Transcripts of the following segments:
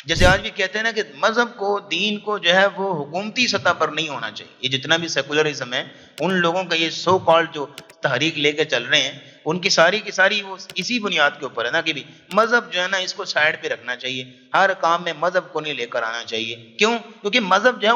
جیسے آج بھی کہتے ہیں نا کہ مذہب کو، دین کو جو ہے وہ حکومتی سطح پر نہیں ہونا چاہیے. یہ جتنا بھی سیکولرزم ہے، ان لوگوں کا یہ سو کالڈ جو تحریک لے کے چل رہے ہیں، ان کی ساری وہ اسی بنیاد کے اوپر ہے نا کہ بھی مذہب جو ہے نا اس کو سائڈ پہ رکھنا چاہیے، ہر کام میں مذہب کو نہیں لے کر آنا چاہیے. کیوں؟ کیونکہ مذہب جو ہے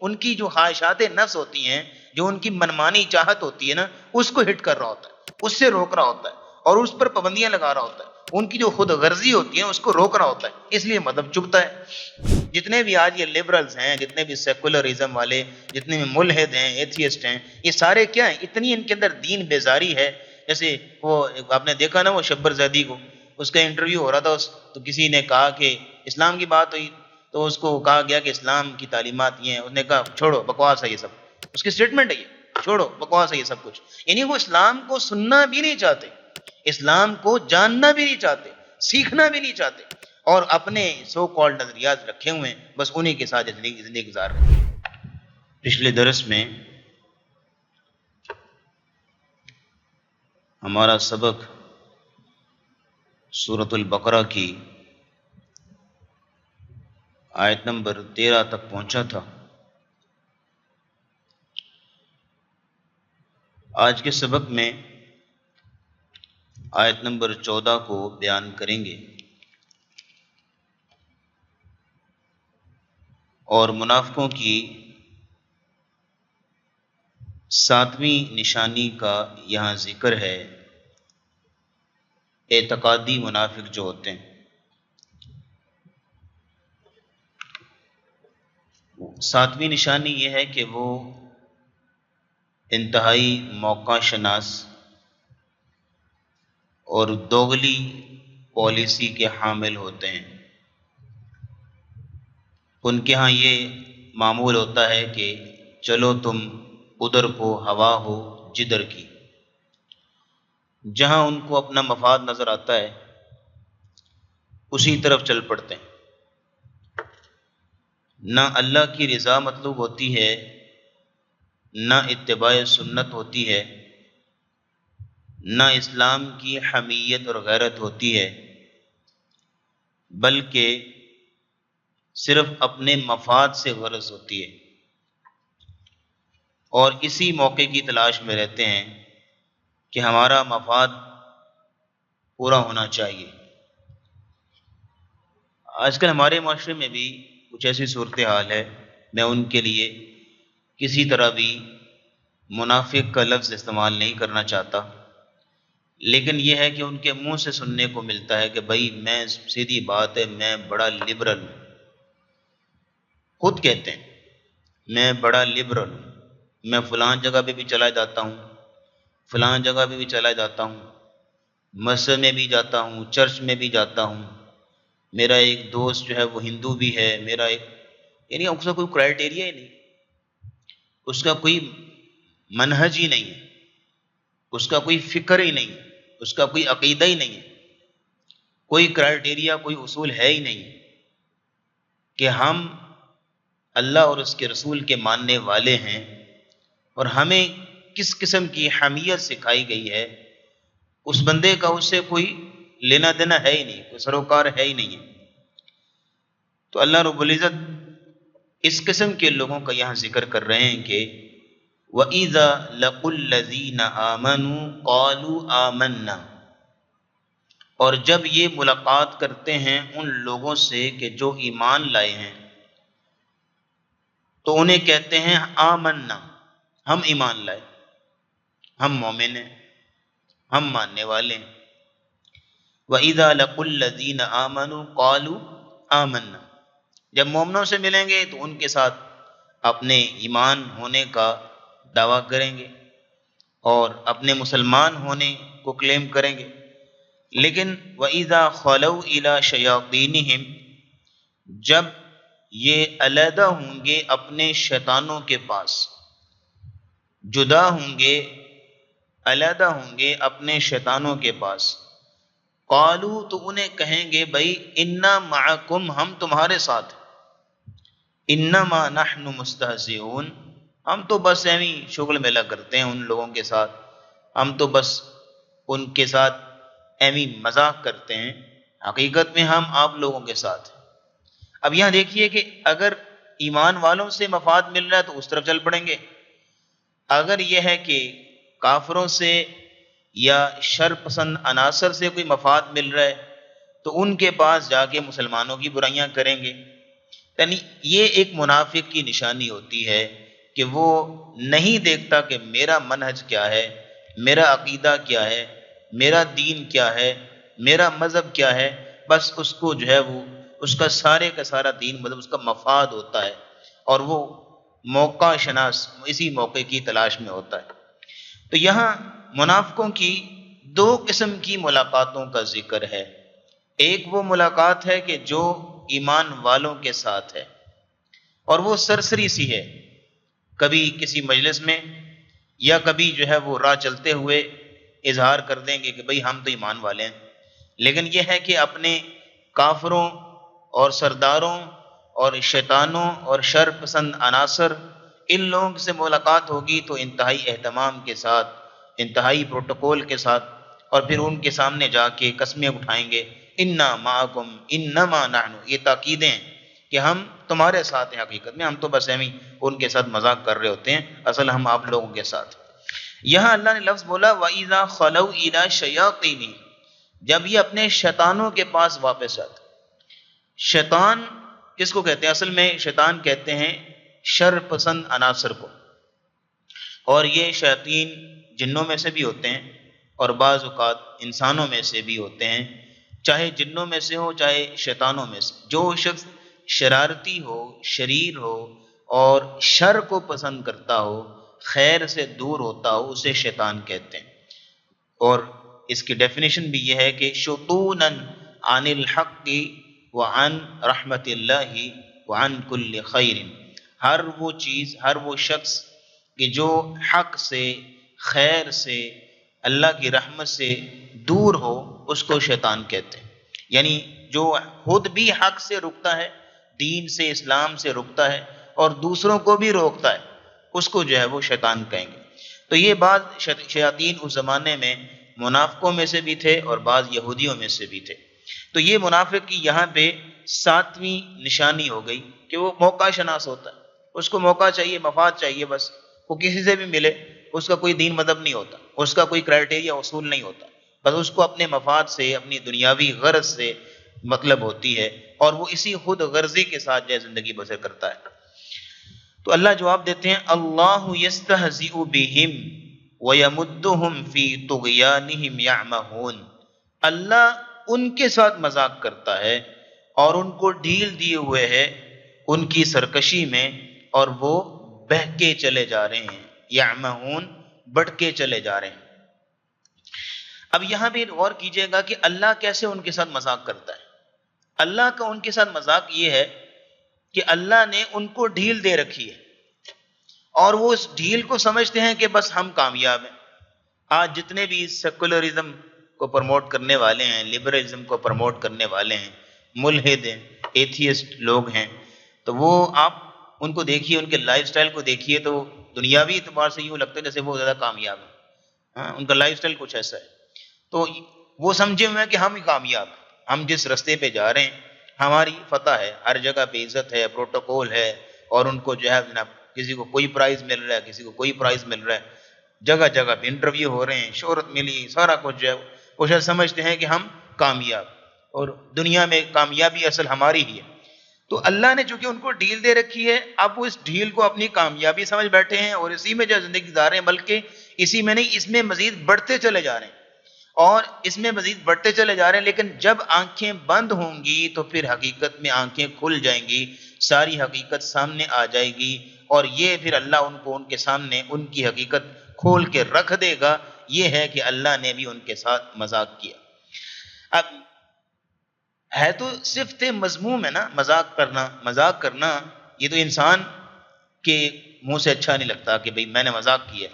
ان کی جو خواہشات نفس ہوتی ہیں، جو ان کی منمانی چاہت ہوتی ہے نا، اس کو ہٹ کر رہا ہوتا ہے، اس سے روک رہا ہوتا ہے، اور اس پر پابندیاں لگا رہا ہوتا ہے. ان کی جو خود غرضی ہوتی ہے اس کو روک رہا ہوتا ہے، اس لیے مذہب چبھتا ہے. جتنے بھی آج یہ لبرلز ہیں، جتنے بھی سیکولرزم والے، جتنے بھی ملحد ہیں، ایتھیسٹ ہیں، یہ سارے کیا ہیں؟ اتنی ان کے اندر دین بیزاری ہے. جیسے وہ آپ نے دیکھا نا وہ شبر زیدی کو، اس کا انٹرویو ہو رہا تھا، تو کسی نے کہا کہ اسلام کی بات ہوئی، تو اس کو کہا گیا کہ اسلام کی تعلیمات یہ ہیں. اس نے کہا چھوڑو بکواس ہے یہ سب. اس کی سٹیٹمنٹ ہے یہ، چھوڑو بکواس ہے یہ سب کچھ. یعنی وہ اسلام کو سننا بھی نہیں چاہتے، اسلام کو جاننا بھی نہیں چاہتے، سیکھنا بھی نہیں چاہتے، اور اپنے سو کالڈ نظریات رکھے ہوئے ہیں، بس انہی کے ساتھ زندگی گزار رہے ہیں. پچھلے درس میں ہمارا سبق سورۃ البقرہ کی آیت نمبر 13 تک پہنچا تھا. آج کے سبق میں آیت نمبر 14 کو بیان کریں گے، اور منافقوں کی 7ویں نشانی کا یہاں ذکر ہے. اعتقادی منافق جو ہوتے ہیں، 7ویں نشانی یہ ہے کہ وہ انتہائی موقع شناس اور دوغلی پالیسی کے حامل ہوتے ہیں. ان کے ہاں یہ معمول ہوتا ہے کہ چلو تم ادھر کو ہوا ہو جدھر کی، جہاں ان کو اپنا مفاد نظر آتا ہے اسی طرف چل پڑتے ہیں. نہ اللہ کی رضا مطلوب ہوتی ہے، نہ اتباع سنت ہوتی ہے، نہ اسلام کی حمیت اور غیرت ہوتی ہے، بلکہ صرف اپنے مفاد سے غرض ہوتی ہے، اور اسی موقع کی تلاش میں رہتے ہیں کہ ہمارا مفاد پورا ہونا چاہیے. آج کل ہمارے معاشرے میں بھی کچھ ایسی صورتحال ہے، میں ان کے لیے کسی طرح بھی منافق کا لفظ استعمال نہیں کرنا چاہتا، لیکن یہ ہے کہ ان کے منہ سے سننے کو ملتا ہے کہ بھائی میں، سیدھی بات ہے، میں بڑا لبرل ہوں. خود کہتے ہیں میں بڑا لبرل ہوں، میں فلاں جگہ پہ بھی چلا جاتا ہوں، فلاں جگہ پہ بھی چلا جاتا ہوں، مسجد میں بھی جاتا ہوں، چرچ میں بھی جاتا ہوں، میرا ایک دوست جو ہے وہ ہندو بھی ہے، میرا ایک، یعنی اس کا کوئی کرائٹیریا ہی نہیں، اس کا کوئی منہج ہی نہیں ہے، اس کا کوئی فکر ہی نہیں ہے، اس کا کوئی عقیدہ ہی نہیں ہے، کوئی کرائٹیریا، کوئی اصول ہے ہی نہیں کہ ہم اللہ اور اس کے رسول کے ماننے والے ہیں، اور ہمیں کس قسم کی حمیت سکھائی گئی ہے، اس بندے کا اس سے کوئی لینا دینا ہے ہی نہیں، کوئی سروکار ہے ہی نہیں ہے. تو اللہ رب العزت اس قسم کے لوگوں کا یہاں ذکر کر رہے ہیں کہ وَإِذَا لَقُوا الَّذِينَ آمَنُوا قَالُوا آمَنَّا، اور جب یہ ملاقات کرتے ہیں ان لوگوں سے کہ جو ایمان لائے ہیں، تو انہیں کہتے ہیں آمنا، ہم ایمان لائے، ہم مومن ہیں، ہم ماننے والے ہیں. وَإِذَا لَقُوا الَّذِينَ آمَنُوا قَالُوا آمَنَّا، جب مومنوں سے ملیں گے تو ان کے ساتھ اپنے ایمان ہونے کا دعویٰ کریں گے اور اپنے مسلمان ہونے کو کلیم کریں گے. لیکن وَإِذَا خَلَوْا إِلَىٰ شَيَاطِينِهِمْ، جب یہ علیحدہ ہوں گے اپنے شیطانوں کے پاس، جدا ہوں گے، علیحدہ ہوں گے اپنے شیطانوں کے پاس، قالو، تو انہیں کہیں گے بھائی انا معکم، ہم تمہارے ساتھ، انما نحن مستہزئون، ہم تو بس ایویں شغل میلہ کرتے ہیں ان لوگوں کے ساتھ، ہم تو بس ان کے ساتھ ایویں مذاق کرتے ہیں، حقیقت میں ہم آپ لوگوں کے ساتھ ہیں. اب یہاں دیکھیے کہ اگر ایمان والوں سے مفاد مل رہا ہے تو اس طرف چل پڑیں گے، اگر یہ ہے کہ کافروں سے یا شر پسند عناصر سے کوئی مفاد مل رہا ہے تو ان کے پاس جا کے مسلمانوں کی برائیاں کریں گے۔ یعنی یہ ایک منافق کی نشانی ہوتی ہے کہ وہ نہیں دیکھتا کہ میرا منہج کیا ہے، میرا عقیدہ کیا ہے، میرا دین کیا ہے، میرا مذہب کیا ہے، بس اس کو جو ہے وہ اس کا سارے کا سارا دین مطلب اس کا مفاد ہوتا ہے، اور وہ موقع شناس اسی موقع کی تلاش میں ہوتا ہے۔ تو یہاں منافقوں کی دو قسم کی ملاقاتوں کا ذکر ہے۔ ایک وہ ملاقات ہے کہ جو ایمان والوں کے ساتھ ہے، اور وہ سرسری سی ہے، کبھی کسی مجلس میں یا کبھی جو ہے وہ راہ چلتے ہوئے اظہار کر دیں گے کہ بھئی ہم تو ایمان والے ہیں، لیکن یہ ہے کہ اپنے کافروں اور سرداروں اور شیطانوں اور شر پسند عناصر ان لوگوں سے ملاقات ہوگی تو انتہائی اہتمام کے ساتھ، انتہائی پروٹوکول کے ساتھ، اور پھر ان کے سامنے جا کے قسمیں اٹھائیں گے، انا معکم انما نحن، یہ تاکیدیں کہ ہم تمہارے ساتھ ہیں، حقیقت میں ہم تو بس ہم ہی ان کے ساتھ مذاق کر رہے ہوتے ہیں، اصل ہم آپ لوگوں کے ساتھ۔ یہاں اللہ نے لفظ بولا وَإِذَا خَلَوْا إِلَىٰ شَيَاطِينِهِمْ، جب یہ اپنے شیطانوں کے پاس واپس آتے۔ شیطان کس کو کہتے ہیں؟ اصل میں شیطان کہتے ہیں شر پسند عناصر کو، اور یہ شیاطین جنوں میں سے بھی ہوتے ہیں اور بعض اوقات انسانوں میں سے بھی ہوتے ہیں، چاہے جنوں میں سے ہو چاہے شیطانوں میں سے۔ جو شخص شرارتی ہو، شریر ہو اور شر کو پسند کرتا ہو، خیر سے دور ہوتا ہو، اسے شیطان کہتے ہیں۔ اور اس کی ڈیفینیشن بھی یہ ہے کہ شطوناً عن الحق وعن رحمت اللہ وعن کل خیر، ہر وہ چیز، ہر وہ شخص کہ جو حق سے، خیر سے، اللہ کی رحمت سے دور ہو، اس کو شیطان کہتے ہیں۔ یعنی جو خود بھی حق سے رکتا ہے، دین سے، اسلام سے رکتا ہے اور دوسروں کو بھی روکتا ہے، اس کو جو ہے وہ شیطان کہیں گے۔ تو یہ بعض شیاطین اس زمانے میں منافقوں میں سے بھی تھے اور بعض یہودیوں میں سے بھی تھے۔ تو یہ منافق کی یہاں پہ ساتویں نشانی ہو گئی کہ وہ موقع شناس ہوتا ہے، اس کو موقع چاہیے، مفاد چاہیے، بس وہ کسی سے بھی ملے، اس کا کوئی دین مذہب نہیں ہوتا، اس کا کوئی کرائٹیریا اصول نہیں ہوتا، بس اس کو اپنے مفاد سے، اپنی دنیاوی غرض سے مطلب ہوتی ہے، اور وہ اسی خود غرضی کے ساتھ جو زندگی بسر کرتا ہے۔ تو اللہ جواب دیتے ہیں اللہ یستہزئ بہم ویمدہم فی طغیانہم یعمہون، اللہ ان کے ساتھ مذاق کرتا ہے اور ان کو ڈھیل دیے ہوئے ہے ان کی سرکشی میں، اور وہ بہکے چلے جا رہے ہیں، یعمہون بڑھکے چلے جا رہے ہیں۔ اب یہاں بھی غور کیجئے گا کہ اللہ کیسے ان کے ساتھ مذاق کرتا ہے۔ اللہ کا ان کے ساتھ مذاق یہ ہے کہ اللہ نے ان کو ڈھیل دے رکھی ہے، اور وہ اس ڈھیل کو سمجھتے ہیں کہ بس ہم کامیاب ہیں۔ آج جتنے بھی سیکولرزم کو پروموٹ کرنے والے ہیں، لبرلزم کو پروموٹ کرنے والے ہیں، ملحد ہیں، ایتھیسٹ لوگ ہیں، تو وہ آپ ان کو دیکھیے، ان کے لائف سٹائل کو دیکھیے تو دنیاوی اعتبار سے یوں لگتا ہے جیسے وہ زیادہ کامیاب ہیں۔ ہاں، ان کا لائف سٹائل کچھ ایسا ہے، تو وہ سمجھے ہوئے ہیں کہ ہم ہی کامیاب ہیں، ہم جس رستے پہ جا رہے ہیں ہماری فتح ہے، ہر جگہ پہ عزت ہے، پروٹوکول ہے، اور ان کو جو ہے جناب کسی کو کوئی پرائز مل رہا ہے، کسی کو کوئی پرائز مل رہا ہے، جگہ جگہ پہ انٹرویو ہو رہے ہیں، شہرت ملی، سارا کچھ جو ہے وہ شاید سمجھتے ہیں کہ ہم کامیاب، اور دنیا میں کامیابی اصل ہماری ہی ہے۔ تو اللہ نے چونکہ ان کو ڈھیل دے رکھی ہے، اب وہ اس ڈھیل کو اپنی کامیابی سمجھ بیٹھے ہیں اور اسی میں جو زندگی گزار رہے ہیں، بلکہ اسی میں نہیں، اس میں مزید بڑھتے چلے جا رہے ہیں، اور اس میں مزید بڑھتے چلے جا رہے ہیں۔ لیکن جب آنکھیں بند ہوں گی تو پھر حقیقت میں آنکھیں کھل جائیں گی، ساری حقیقت سامنے آ جائے گی، اور یہ پھر اللہ ان کو ان کے سامنے ان کی حقیقت کھول کے رکھ دے گا۔ یہ ہے کہ اللہ نے بھی ان کے ساتھ مذاق کیا۔ اب ہے تو صفت مذموم ہے نا، مذاق کرنا یہ تو انسان کے منہ سے اچھا نہیں لگتا کہ بھئی میں نے مذاق کیا،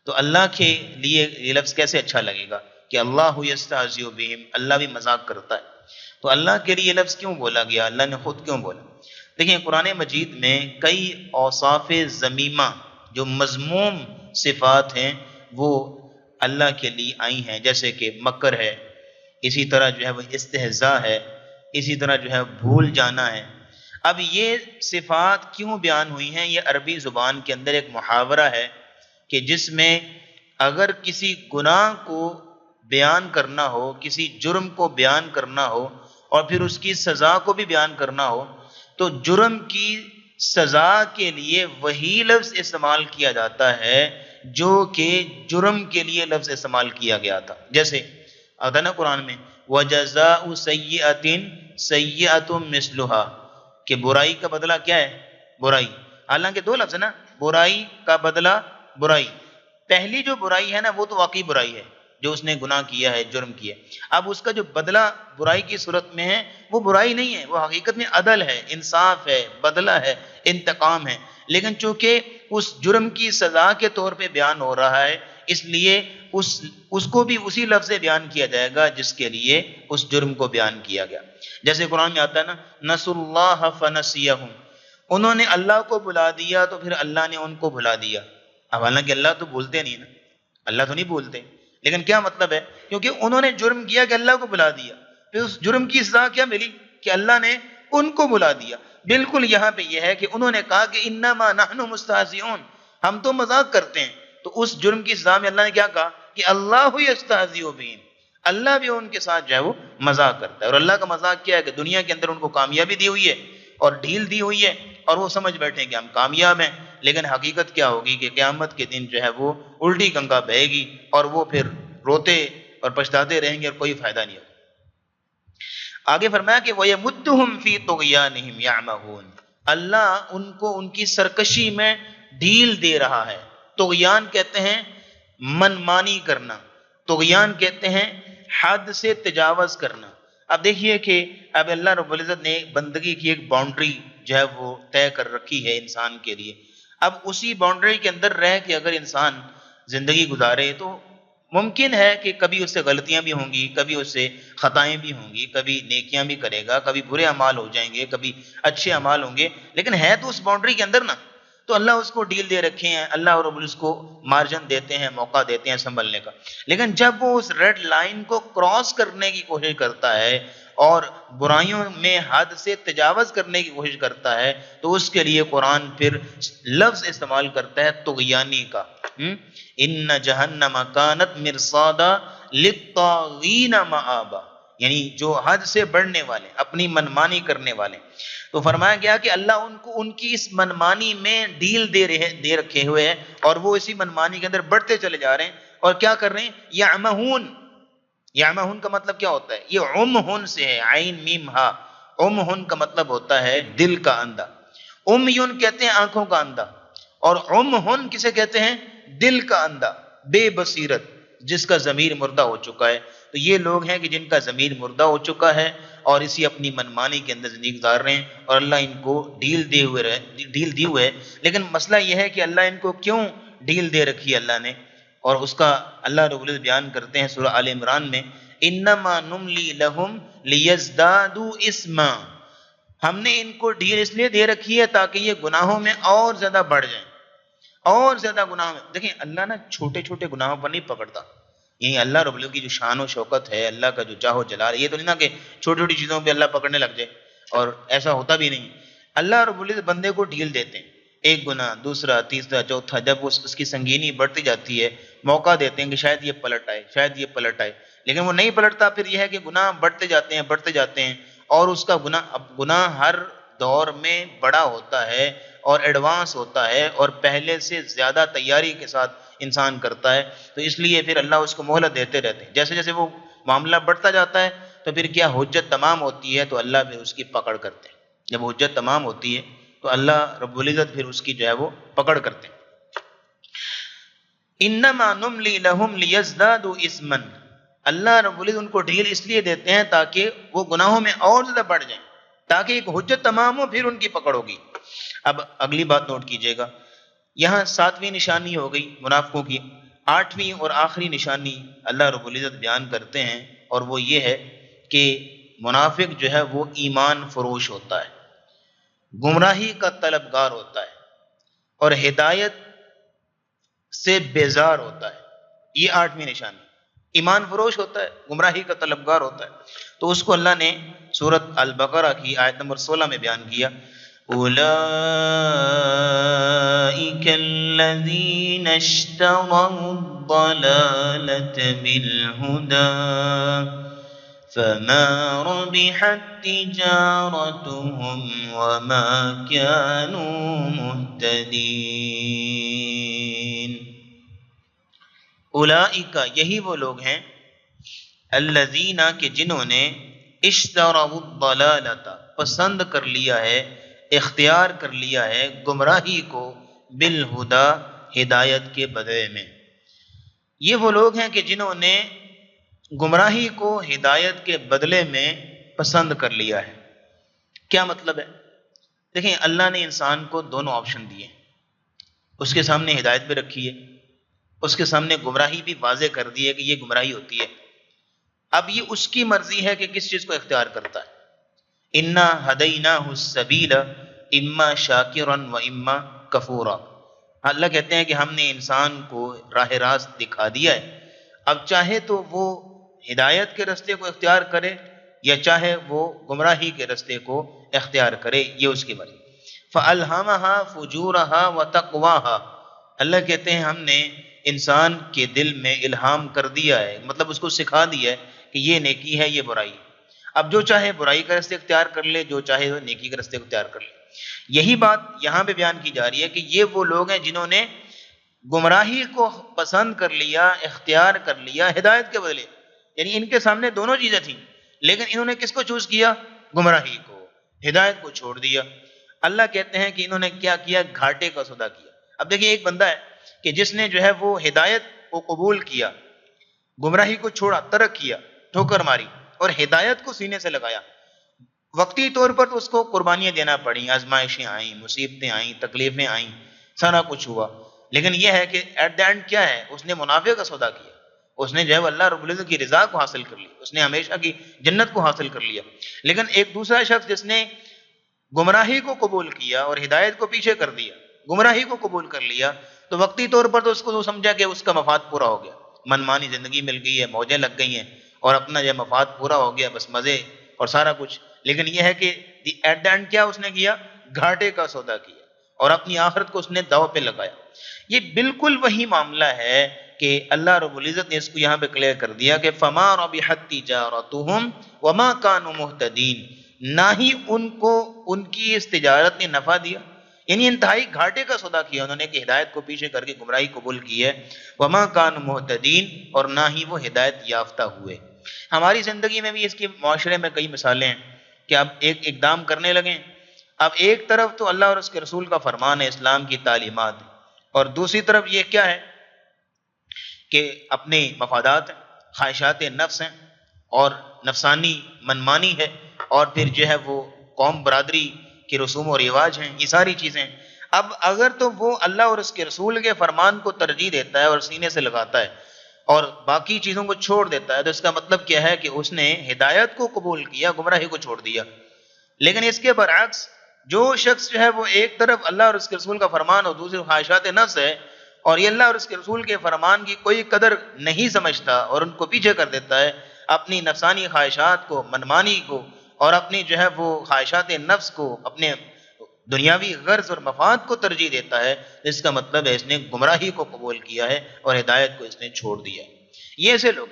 تو اللہ کے لیے یہ لفظ کیسے اچھا لگے گا کہ اللہ یستہزئ بہم، اللہ بھی مذاق کرتا ہے۔ تو اللہ کے لیے یہ لفظ کیوں بولا گیا، اللہ نے خود کیوں بولا؟ دیکھیں قرآن مجید میں کئی اوصاف ذمیمہ جو مذموم صفات ہیں وہ اللہ کے لیے آئی ہیں، جیسے کہ مکر ہے، اسی طرح جو ہے وہ استہزاء ہے، اسی طرح جو ہے بھول جانا ہے، اب یہ صفات کیوں بیان ہوئی ہیں؟ یہ عربی زبان کے اندر ایک محاورہ ہے کہ جس میں اگر کسی گناہ کو بیان کرنا ہو، کسی جرم کو بیان کرنا ہو اور پھر اس کی سزا کو بھی بیان کرنا ہو، تو جرم کی سزا کے لیے وہی لفظ استعمال کیا جاتا ہے جو کہ جرم کے لیے لفظ استعمال کیا گیا تھا. جیسے آتا ہے نا قرآن میں وَجَزَاءُ سَيِّئَةٍ سَيِّئَةٌ مِثْلُهَا، کہ برائی کا بدلہ کیا ہے؟ برائی. حالانکہ دو لفظ ہے نا، برائی کا بدلہ برائی. پہلی جو برائی ہے نا وہ تو واقعی برائی ہے، جو اس نے گناہ کیا ہے، جرم کیا. اب اس کا جو بدلہ برائی کی صورت میں ہے وہ برائی نہیں ہے، وہ حقیقت میں عدل ہے، انصاف ہے، بدلہ ہے، انتقام ہے. لیکن چونکہ اس جرم کی سزا کے طور پہ بیان ہو رہا ہے، اس لیے اس کو بھی اسی لفظ سے بیان کیا جائے گا جس کے لیے اس جرم کو بیان کیا گیا. جیسے قرآن میں آتا ہے نا نسوا اللہ فنسیہم، انہوں نے اللہ کو بھلا دیا تو پھر اللہ نے ان کو بھلا دیا. اب حالانکہ اللہ تو بھولتے نہیں نا، اللہ تو نہیں بھولتے، لیکن کیا مطلب ہے؟ کیونکہ انہوں نے جرم کیا کہ اللہ کو بھلا دیا، پھر اس جرم کی سزا کیا ملی کہ اللہ نے ان کو بھلا دیا. بالکل یہاں پہ یہ ہے کہ انہوں نے کہا کہ انما نحن مستہزئون، ہم تو مذاق کرتے ہیں. تو اس جرم کی سزا میں اللہ نے کیا کہا کہ اللہ یستہزئ بہم، اللہ بھی ان کے ساتھ جو ہے وہ مذاق کرتا ہے. اور اللہ کا مذاق کیا ہے کہ دنیا کے اندر ان کو کامیابی دی ہوئی ہے اور ڈھیل دی ہوئی ہے اور وہ سمجھ بیٹھے کہ ہم کامیاب ہیں، لیکن حقیقت کیا ہوگی کہ قیامت کے دن جو ہے وہ الٹی گنگا بہے گی اور وہ پھر روتے اور پچھتاتے رہیں گے اور کوئی فائدہ نہیں ہوگا. آگے فرمایا کہ وَيَمُدُّهُمْ فِي طُغْيَانِهِمْ يَعْمَهُونَ، اللہ ان کو ان کی سرکشی میں ڈھیل دے رہا ہے. طغیان کہتے ہیں منمانی کرنا، طغیان کہتے ہیں حد سے تجاوز کرنا. اب دیکھیے کہ اب اللہ رب العزت نے بندگی کی ایک باؤنڈری جو ہے وہ طے کر رکھی ہے انسان کے لیے. اب اسی باؤنڈری کے اندر رہ کے اگر انسان زندگی گزارے تو ممکن ہے کہ کبھی اس سے غلطیاں بھی ہوں گی، کبھی اس سے خطائیں بھی ہوں گی، کبھی نیکیاں بھی کرے گا، کبھی برے اعمال ہو جائیں گے، کبھی اچھے اعمال ہوں گے، لیکن ہے تو اس باؤنڈری کے اندر نا. تو اللہ اس کو ڈیل دے رکھے ہیں، اللہ رب العزت کو مارجن دیتے ہیں، موقع دیتے ہیں سنبھلنے کا. لیکن جب وہ اس ریڈ لائن کو کراس کرنے کی کوشش کرتا ہے اور برائیوں میں حد سے تجاوز کرنے کی کوشش کرتا ہے تو اس کے لیے قرآن پھر لفظ استعمال کرتا ہے طغیانی کا. ان جہنم کانت مرصادا للطاغین مآبا، یعنی جو حد سے بڑھنے والے، اپنی منمانی کرنے والے. تو فرمایا گیا کہ اللہ ان کو ان کی اس منمانی میں ڈھیل دے رکھے ہوئے ہیں اور وہ اسی منمانی کے اندر بڑھتے چلے جا رہے ہیں. اور کیا کر رہے ہیں؟ یعمہون. یعمہون کا مطلب کیا ہوتا ہے؟ یہ عمہن سے ہے، عین میم ہا. عمہن کا مطلب ہوتا ہے دل کا اندھا. عمیون کہتے ہیں آنکھوں کا اندھا، اور عمہن کسے کہتے ہیں؟ دل کا اندھا، بے بصیرت، جس کا ضمیر مردہ ہو چکا ہے. تو یہ لوگ ہیں کہ جن کا ضمیر مردہ ہو چکا ہے اور اسی اپنی منمانی کے اندر زندگی گزار رہے ہیں اور اللہ ان کو ڈھیل دی ہوئے ہے. لیکن مسئلہ یہ ہے کہ اللہ ان کو کیوں ڈھیل دے رکھی ہے اللہ نے، اور اس کا اللہ رب العزت بیان کرتے ہیں سورہ آل عمران میں انما نملی لہم لیزدادوا اسما، ہم نے ان کو ڈھیل اس لیے دے رکھی ہے تاکہ یہ گناہوں میں اور زیادہ بڑھ جائیں، اور زیادہ گناہوں میں. دیکھیں اللہ نا چھوٹے چھوٹے گناہوں پر نہیں پکڑتا. یعنی اللہ رب العزت کی جو شان و شوکت ہے، اللہ کا جو جاہ و جلال ہے، یہ تو نہیں نا کہ چھوٹی چھوٹی چیزوں پہ اللہ پکڑنے لگ جائے، اور ایسا ہوتا بھی نہیں. اللہ رب العزت بندے کو ڈھیل دیتے ہیں، ایک گناہ، دوسرا، تیسرا، چوتھا، جب اس کی سنگینی بڑھتی جاتی ہے موقع دیتے ہیں کہ شاید یہ پلٹ آئے، شاید یہ پلٹ آئے، لیکن وہ نہیں پلٹتا. پھر یہ ہے کہ گناہ بڑھتے جاتے ہیں اور اس کا گناہ ہر دور میں بڑا ہوتا ہے اور ایڈوانس ہوتا ہے اور پہلے سے زیادہ تیاری کے ساتھ انسان کرتا ہے. تو اس لیے پھر اللہ اس کو مہلت دیتے رہتے ہیں. جیسے جیسے وہ معاملہ بڑھتا جاتا ہے تو پھر کیا حجت تمام ہوتی ہے تو اللہ پھر اس کی پکڑ کرتے ہیں. جب حجت تمام ہوتی ہے تو اللہ رب العزت پھر اس کی جو ہے وہ پکڑ کرتے ہیں. انما نملی لہم لیزدادوا اسما، اللہ رب العزت ان کو ڈھیل اس لیے دیتے ہیں تاکہ وہ گناہوں میں اور زیادہ بڑھ جائیں، تاکہ ایک حجت تمام ہو، پھر ان کی پکڑ ہوگی. اب اگلی بات نوٹ کیجئے گا، یہاں 7ویں نشانی ہو گئی منافقوں کی. 8ویں اور آخری نشانی اللہ رب العزت بیان کرتے ہیں اور وہ یہ ہے کہ منافق جو ہے وہ ایمان فروش ہوتا ہے، گمراہی کا طلبگار ہوتا ہے اور ہدایت سے بیزار ہوتا ہے. یہ 8ویں نشانی. ایمان فروش ہوتا ہے، گمراہی کا طلبگار ہوتا ہے. تو اس کو اللہ نے سورۃ البقرہ کی آیت نمبر 16 میں بیان کیا، اولئک الذین اشتروا الضلالۃ بالہدی فما ربحت تجارتهم وما كانوا مهتدین۔ اولئک یہی وہ لوگ ہیں، الذین کہ جنہوں نے اشتروا الضلالۃ پسند کر لیا ہے، اختیار کر لیا ہے گمراہی کو، بالہدی ہدایت کے بدلے میں۔ یہ وہ لوگ ہیں کہ جنہوں نے گمراہی کو ہدایت کے بدلے میں پسند کر لیا ہے۔ کیا مطلب ہے؟ دیکھیں، اللہ نے انسان کو دونوں آپشن دیے، اس کے سامنے ہدایت بھی رکھی ہے، اس کے سامنے گمراہی بھی واضح کر دی ہے کہ یہ گمراہی ہوتی ہے۔ اب یہ اس کی مرضی ہے کہ کس چیز کو اختیار کرتا ہے۔ انا ہدیناہ السبیل اما شاکرا و اما کفورا۔ اللہ کہتے ہیں کہ ہم نے انسان کو راہ راست دکھا دیا ہے، اب چاہے تو وہ ہدایت کے راستے کو اختیار کرے یا چاہے وہ گمراہی کے راستے کو اختیار کرے، یہ اس کی مرضی۔ فَأَلْهَمَهَا فُجُورَهَا وَتَقْوَاهَا۔ اللہ کہتے ہیں ہم نے انسان کے دل میں الہام کر دیا ہے، مطلب اس کو سکھا دیا ہے کہ یہ نیکی ہے، یہ برائی ہے۔ اب جو چاہے برائی کا راستے اختیار کر لے، جو چاہے وہ نیکی کا راستے اختیار کر لے۔ یہی بات یہاں پہ بیان کی جا رہی ہے کہ یہ وہ لوگ ہیں جنہوں نے گمراہی کو پسند کر لیا، اختیار کر لیا ہدایت کے بدلے، یعنی ان کے سامنے دونوں چیزیں تھیں، لیکن انہوں نے کس کو چوز کیا؟ گمراہی کو، ہدایت کو چھوڑ دیا۔ اللہ کہتے ہیں کہ انہوں نے کیا کیا؟ گھاٹے کا سودا کیا۔ اب دیکھیں، ایک بندہ ہے کہ جس نے جو ہے وہ ہدایت کو قبول کیا، گمراہی کو چھوڑا، ترک کیا، ٹھوکر ماری اور ہدایت کو سینے سے لگایا۔ وقتی طور پر تو اس کو قربانیاں دینا پڑی، آزمائشیں آئیں، مصیبتیں آئیں، تکلیفیں آئیں، سارا کچھ ہوا، لیکن یہ ہے کہ ایٹ دا اینڈ کیا ہے؟ اس نے منافع کا سودا کیا، اس نے جو ہے اللہ رب العزت کی رضا کو حاصل کر لی، اس نے ہمیشہ کی جنت کو حاصل کر لیا۔ لیکن ایک دوسرا شخص جس نے گمراہی کو قبول کیا اور ہدایت کو پیچھے کر دیا، گمراہی کو قبول کر لیا، تو وقتی طور پر تو اس کو سمجھا کہ اس کا مفاد پورا ہو گیا، منمانی زندگی مل گئی ہے، موجیں لگ گئی ہیں اور اپنا جو مفاد پورا ہو گیا، بس مزے اور سارا کچھ۔ لیکن یہ ہے کہ ایٹ دا اینڈ کیا اس نے کیا؟ گھاٹے کا سودا کیا اور اپنی آخرت کو اس نے داؤ پہ لگایا۔ یہ بالکل وہی معاملہ ہے کہ اللہ رب العزت نے اس کو یہاں پہ کلیئر کر دیا کہ فما ربحت تجارتهم وما كانوا مهتدين، نہ ہی ان کو ان کی اس تجارت نے نفع دیا، یعنی انتہائی گھاٹے کا سودا کیا انہوں نے کہ ہدایت کو پیچھے کر کے گمراہی قبول کی ہے، وما كانوا مهتدين، اور نہ ہی وہ ہدایت یافتہ ہوئے۔ ہماری زندگی میں بھی اس کی معاشرے میں کئی مثالیں ہیں کہ اب ایک اقدام کرنے لگیں، اب ایک طرف تو اللہ اور اس کے رسول کا فرمان ہے، اسلام کی تعلیمات، اور دوسری طرف یہ کیا ہے کہ اپنے مفادات ہیں، خواہشات نفس ہیں اور نفسانی منمانی ہے، اور پھر جو ہے وہ قوم برادری کے رسوم و رواج ہیں، یہ ساری چیزیں ہیں۔ اب اگر تو وہ اللہ اور اس کے رسول کے فرمان کو ترجیح دیتا ہے اور سینے سے لگاتا ہے اور باقی چیزوں کو چھوڑ دیتا ہے، تو اس کا مطلب کیا ہے کہ اس نے ہدایت کو قبول کیا، گمراہی کو چھوڑ دیا۔ لیکن اس کے برعکس جو شخص جو ہے وہ ایک طرف اللہ اور اس کے رسول کا فرمان اور دوسری خواہشات نفس ہے، اور یہ اللہ اور اس کے رسول کے فرمان کی کوئی قدر نہیں سمجھتا اور ان کو پیچھے کر دیتا ہے، اپنی نفسانی خواہشات کو، منمانی کو، اور اپنی جو ہے وہ خواہشات نفس کو، اپنے دنیاوی غرض اور مفاد کو ترجیح دیتا ہے، اس کا مطلب ہے اس نے گمراہی کو قبول کیا ہے اور ہدایت کو اس نے چھوڑ دیا ہے۔ یہ ایسے لوگ،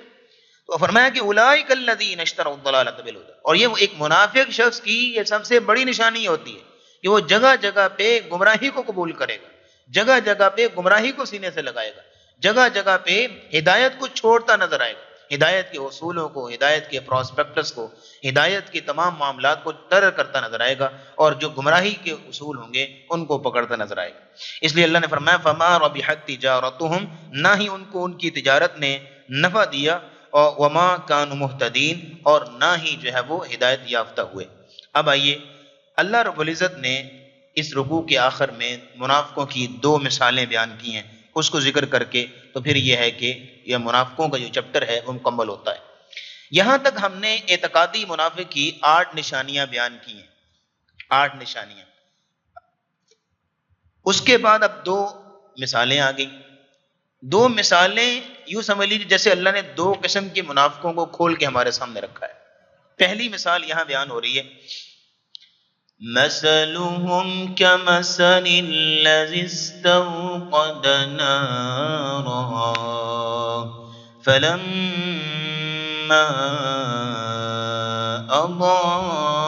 تو فرمایا کہ اولئک الذین اشتروا الضلالۃ بالہدی، اور یہ ایک منافق شخص کی یہ سب سے بڑی نشانی ہوتی ہے کہ وہ جگہ جگہ پہ گمراہی کو قبول کرے گا، جگہ جگہ پہ گمراہی کو سینے سے لگائے گا، جگہ جگہ پہ ہدایت کو چھوڑتا نظر آئے گا، ہدایت کے اصولوں کو، ہدایت کے پراسپیکٹس کو، ہدایت کے تمام معاملات کو ترک کرتا نظر آئے گا، اور جو گمراہی کے اصول ہوں گے ان کو پکڑتا نظر آئے گا۔ اس لیے اللہ نے فرمایا فما ربحت تجارتهم، نہ ہی ان کو ان کی تجارت نے نفع دیا، اور وما كانوا مهتدين، اور نہ ہی جو ہے وہ ہدایت یافتہ ہوئے۔ اب آئیے، اللہ رب العزت نے اس رکوع کے آخر میں منافقوں کی دو مثالیں بیان کی ہیں، اس کو ذکر کر کے تو پھر یہ ہے کہ یہ منافقوں کا جو چیپٹر ہے وہ مکمل ہوتا ہے۔ یہاں تک ہم نے اعتقادی منافق کی 8 نشانیاں بیان کی ہیں، 8 نشانیاں۔ اس کے بعد اب 2 مثالیں آ گئیں۔ 2 مثالیں یوں سمجھ لیجیے جیسے اللہ نے 2 قسم کے منافقوں کو کھول کے ہمارے سامنے رکھا ہے۔ پہلی مثال یہاں بیان ہو رہی ہے، مثلهم كمثل الذي استوقد نارا فلما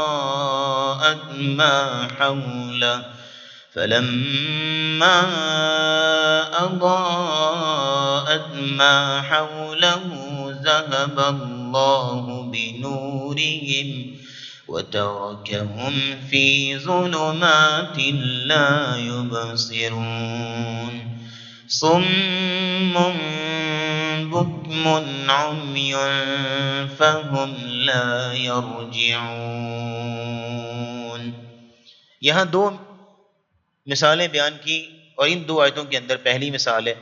أضاءت ما حوله ذهب الله بنورهم وتركهم في ظلمات لا يبصرون صم بكم عمي فهم لا يرجعون۔ یہاں دو مثالیں بیان کی، اور ان دو آیتوں کے اندر پہلی مثال ہے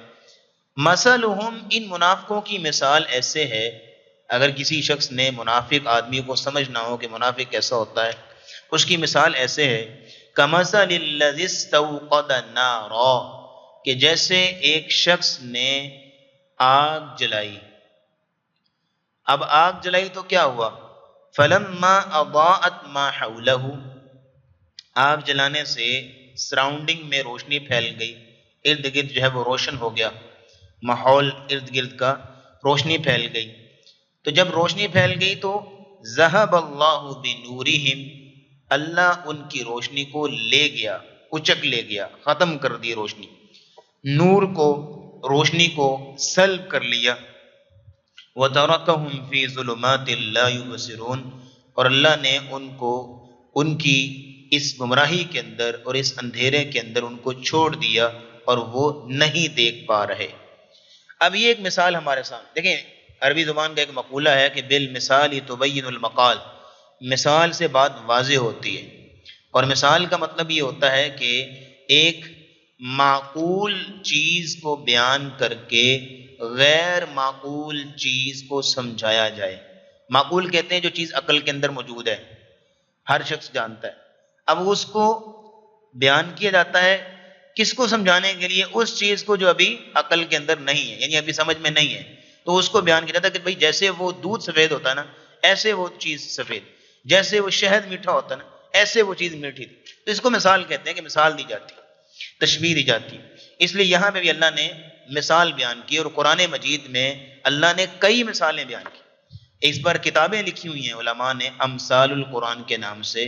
مثلہم، ان منافقوں کی مثال ایسے ہے، اگر کسی شخص نے منافق آدمی کو سمجھنا ہو کہ منافق کیسا ہوتا ہے، اس کی مثال ایسے ہے، کمثل الذی استوقد نارا، کہ جیسے ایک شخص نے آگ جلائی۔ اب آگ جلائی تو کیا ہوا؟ فلما اضاءت ما حولہ، آگ جلانے سے سراؤنڈنگ میں روشنی پھیل گئی، ارد گرد جو ہے وہ روشن ہو گیا، ماحول ارد گرد کا روشنی پھیل گئی۔ تو جب روشنی پھیل گئی تو ذہب اللہ بنورہم، اللہ ان کی روشنی کو لے گیا، اچک لے گیا، ختم کر دی روشنی، نور کو، روشنی کو سلب کر لیا۔ وَتَرَكَهُمْ فِي ظُلُمَاتٍ لَا يُبْصِرُونَ، اور اللہ نے ان کو ان کی اس گمراہی کے اندر اور اس اندھیرے کے اندر ان کو چھوڑ دیا، اور وہ نہیں دیکھ پا رہے۔ اب یہ ایک مثال ہمارے سامنے دیکھیں، عربی زبان کا ایک مقولہ ہے کہ بالمثال تبین المقال، مثال سے بات واضح ہوتی ہے، اور مثال کا مطلب یہ ہوتا ہے کہ ایک معقول چیز کو بیان کر کے غیر معقول چیز کو سمجھایا جائے۔ معقول کہتے ہیں جو چیز عقل کے اندر موجود ہے، ہر شخص جانتا ہے، اب اس کو بیان کیا جاتا ہے کس کو سمجھانے کے لیے؟ اس چیز کو جو ابھی عقل کے اندر نہیں ہے، یعنی ابھی سمجھ میں نہیں ہے، تو اس کو بیان کیا جاتا ہے کہ بھئی جیسے وہ دودھ سفید ہوتا ہے نا، ایسے وہ چیز سفید، جیسے وہ شہد میٹھا ہوتا ہے نا، ایسے وہ چیز میٹھی تھی۔ تو اس کو مثال کہتے ہیں کہ مثال دی جاتی ہے، تشبیہ دی جاتی ہے۔ اس لیے یہاں پہ بھی اللہ نے مثال بیان کی، اور قرآن مجید میں اللہ نے کئی مثالیں بیان کی۔ اس پر کتابیں لکھی ہوئی ہیں علماء نے امثال القرآن کے نام سے،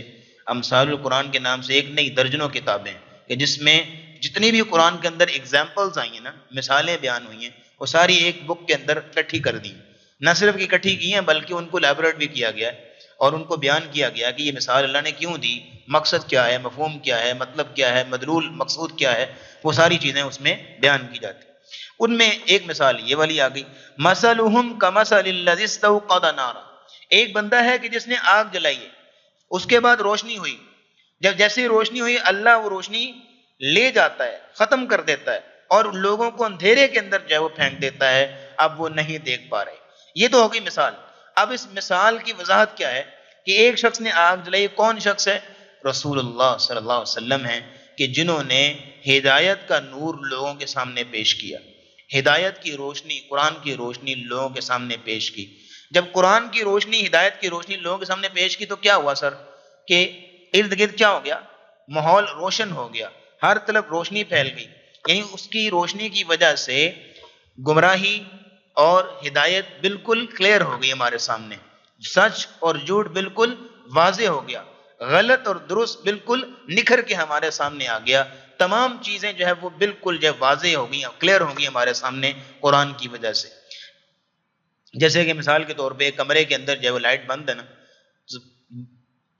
امثال القرآن کے نام سے ایک نہیں درجنوں کتابیں، کہ جس میں جتنی بھی قرآن کے اندر اگزامپلز آئی ہیں نا، مثالیں بیان ہوئی ہیں، وہ ساری ایک بک کے اندر اکٹھی کر دی، نہ صرف اکٹھی کی ہیں بلکہ ان کو لیبوریٹ بھی کیا گیا ہے، اور ان کو بیان کیا گیا کہ یہ مثال اللہ نے کیوں دی، مقصد کیا ہے، مفہوم کیا ہے، مطلب کیا ہے، مدلول مقصود کیا ہے، وہ ساری چیزیں اس میں بیان کی جاتی۔ ان میں ایک مثال یہ والی آ گئی، مثلہم کمثل الذی استوقد نارا، ایک بندہ ہے کہ جس نے آگ جلائی ہے، اس کے بعد روشنی ہوئی، جب جیسے روشنی ہوئی اللہ وہ روشنی لے جاتا ہے، ختم کر دیتا ہے، اور لوگوں کو اندھیرے کے اندر جو ہے وہ پھینک دیتا ہے، اب وہ نہیں دیکھ پا رہے۔ یہ تو ہو گئی مثال۔ اب اس مثال کی وضاحت کیا ہے کہ ایک شخص نے آگ جلائی، کون شخص ہے؟ رسول اللہ صلی اللہ علیہ وسلم ہیں، کہ جنہوں نے ہدایت کا نور لوگوں کے سامنے پیش کیا، ہدایت کی روشنی، قرآن کی روشنی لوگوں کے سامنے پیش کی۔ جب قرآن کی روشنی، ہدایت کی روشنی لوگوں کے سامنے پیش کی تو کیا ہوا سر؟ کہ ارد گرد کیا ہو گیا؟ ماحول روشن ہو گیا، ہر طرف روشنی پھیل گئی، یعنی اس کی روشنی کی وجہ سے گمراہی اور ہدایت بالکل کلیئر ہو گئی ہمارے سامنے، سچ اور جھوٹ بالکل واضح ہو گیا، غلط اور درست بالکل نکھر کے ہمارے سامنے آ گیا، تمام چیزیں جو ہے وہ بالکل جو ہے واضح ہو گئی، کلیئر ہو گئی ہمارے سامنے قرآن کی وجہ سے۔ جیسے کہ مثال کے طور پہ کمرے کے اندر جو ہے وہ لائٹ بند ہے نا،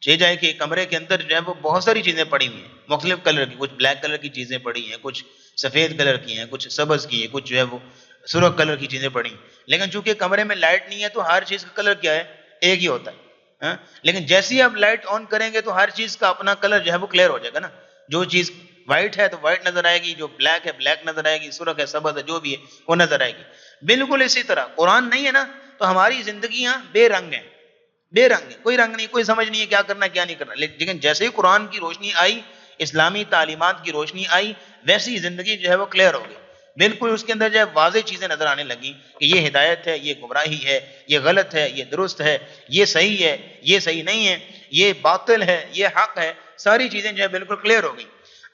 یہ جائے کہ کمرے کے اندر جو ہے وہ بہت ساری چیزیں پڑی ہوئی ہیں مختلف کلر کی، کچھ بلیک کلر کی چیزیں پڑی ہیں، کچھ سفید کلر کی ہیں، کچھ سبز کی ہیں، کچھ جو ہے وہ سرخ کلر کی چیزیں پڑی ہیں، لیکن چونکہ کمرے میں لائٹ نہیں ہے تو ہر چیز کا کلر کیا ہے؟ ایک ہی ہوتا ہے، لیکن جیسے ہی آپ لائٹ آن کریں گے تو ہر چیز کا اپنا کلر جو ہے وہ کلیئر ہو جائے گا نا، جو چیز وائٹ ہے تو وائٹ نظر آئے گی، جو بلیک ہے بلیک نظر آئے گی، سرخ ہے سبز ہے جو بھی ہے وہ نظر آئے گی۔ بالکل اسی طرح قرآن نہیں ہے نا تو ہماری زندگیاں بے رنگ ہیں، بے رنگ ہے، کوئی رنگ نہیں، کوئی سمجھ نہیں ہے کیا کرنا کیا نہیں کرنا، لیکن جیسے ہی قرآن کی روشنی آئی، اسلامی تعلیمات کی روشنی آئی، ویسی زندگی جو ہے وہ کلیئر ہو گئی۔ بالکل اس کے اندر جو ہے واضح چیزیں نظر آنے لگیں کہ یہ ہدایت ہے، یہ گمراہی ہے، یہ غلط ہے، یہ درست ہے، یہ صحیح ہے، یہ صحیح نہیں ہے، یہ باطل ہے، یہ حق ہے، ساری چیزیں جو ہے بالکل کلیئر ہو گئی۔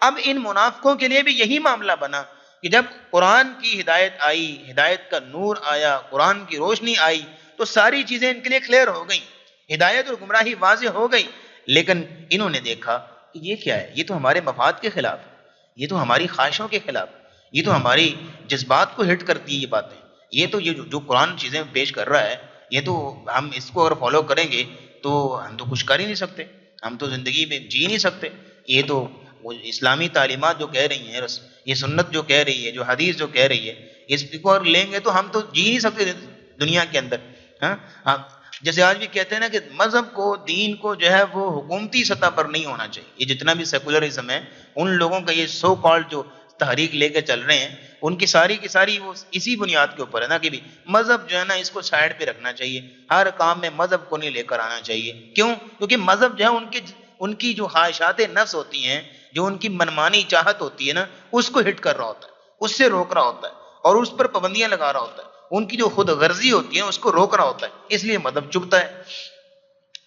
اب ان منافقوں کے لیے بھی یہی معاملہ بنا کہ جب قرآن کی ہدایت آئی، ہدایت کا نور آیا، قرآن کی روشنی آئی، تو ساری چیزیں ان کے لیے کلیئر ہو گئیں، ہدایت اور گمراہی واضح ہو گئی۔ لیکن انہوں نے دیکھا کہ یہ کیا ہے، یہ تو ہمارے مفاد کے خلاف ہے، یہ تو ہماری خواہشوں کے خلاف، یہ تو ہماری جذبات کو ہٹ کرتی ہے یہ باتیں، یہ تو یہ جو قرآن چیزیں پیش کر رہا ہے، یہ تو ہم اس کو اگر فالو کریں گے تو ہم تو کچھ کر ہی نہیں سکتے، ہم تو زندگی میں جی نہیں سکتے، یہ تو وہ اسلامی تعلیمات جو کہہ رہی ہیں، یہ سنت جو کہہ رہی ہے، جو حدیث جو کہہ رہی ہے، اس کو اگر لیں گے تو ہم تو جی نہیں سکتے دنیا کے اندر۔ ہاں ہاں، جیسے آج بھی کہتے ہیں نا کہ مذہب کو، دین کو جو ہے وہ حکومتی سطح پر نہیں ہونا چاہیے، یہ جتنا بھی سیکولرزم ہے ان لوگوں کا یہ سو کالڈ جو تحریک لے کے چل رہے ہیں، ان کی ساری وہ اسی بنیاد کے اوپر ہے نا کہ بھی مذہب جو ہے نا اس کو سائڈ پہ رکھنا چاہیے، ہر کام میں مذہب کو نہیں لے کر آنا چاہیے۔ کیوں؟ کیونکہ مذہب جو ہے ان کی جو خواہشات نفس ہوتی ہیں، جو ان کی منمانی چاہت ہوتی ہے نا، اس کو ہٹ کر رہا ہوتا ہے، اس سے روک رہا ہوتا ہے اور اس پر پابندیاں لگا رہا ہوتا ہے، ان کی جو خود غرضی ہوتی ہے اس کو روک رہا ہوتا ہے، اس لیے مذہب چبھتا ہے۔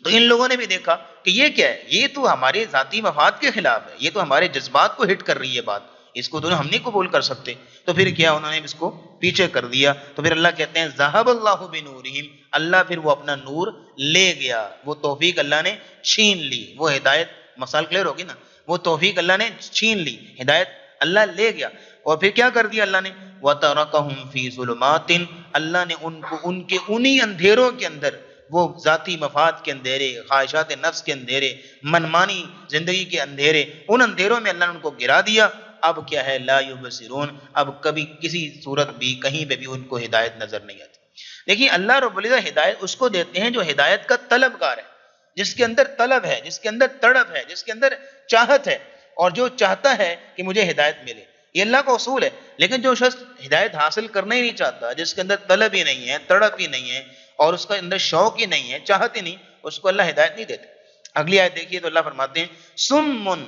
تو ان لوگوں نے بھی دیکھا کہ یہ کیا ہے، یہ تو ہمارے ذاتی مفاد کے خلاف ہے، یہ تو ہمارے جذبات کو ہٹ کر رہی ہے بات، اس کو تو ہم نہیں قبول کر سکتے۔ تو پھر کیا، انہوں نے اس کو پیچھے کر دیا۔ تو پھر اللہ کہتے ہیں ذہب اللہ بنورہم، اللہ پھر وہ اپنا نور لے گیا، وہ توفیق اللہ نے چھین لی، وہ ہدایت، مثال کلیئر ہوگی نا، وہ توفیق اللہ نے چھین لی، ہدایت اللہ لے گیا۔ اور پھر کیا کر دیا اللہ نے، وَتَرَكَهُمْ فِي ظُلُمَاتٍ، اللہ نے ان کو ان کے انہی اندھیروں کے اندر، وہ ذاتی مفاد کے اندھیرے، خواہشات نفس کے اندھیرے، منمانی زندگی کے اندھیرے، ان اندھیروں میں اللہ نے ان کو گرا دیا۔ اب کیا ہے، لا یبصرون، اب کبھی کسی صورت بھی کہیں پہ بھی ان کو ہدایت نظر نہیں آتی۔ دیکھیے اللہ رب العزت ہدایت اس کو دیتے ہیں جو ہدایت کا طلبگار ہے، جس کے اندر طلب ہے، جس کے اندر تڑپ ہے، جس کے اندر چاہت ہے، اور جو چاہتا ہے کہ مجھے ہدایت ملے، یہ اللہ کا اصول ہے۔ لیکن جو شخص ہدایت حاصل کرنا ہی نہیں چاہتا، جس کے اندر طلب ہی نہیں ہے، تڑپ ہی نہیں ہے، اور اس کا اندر شوق ہی نہیں ہے، چاہت ہی نہیں، اس کو اللہ ہدایت نہیں دیتے۔ اگلی آیت دیکھیے تو اللہ فرماتے ہیں سمن،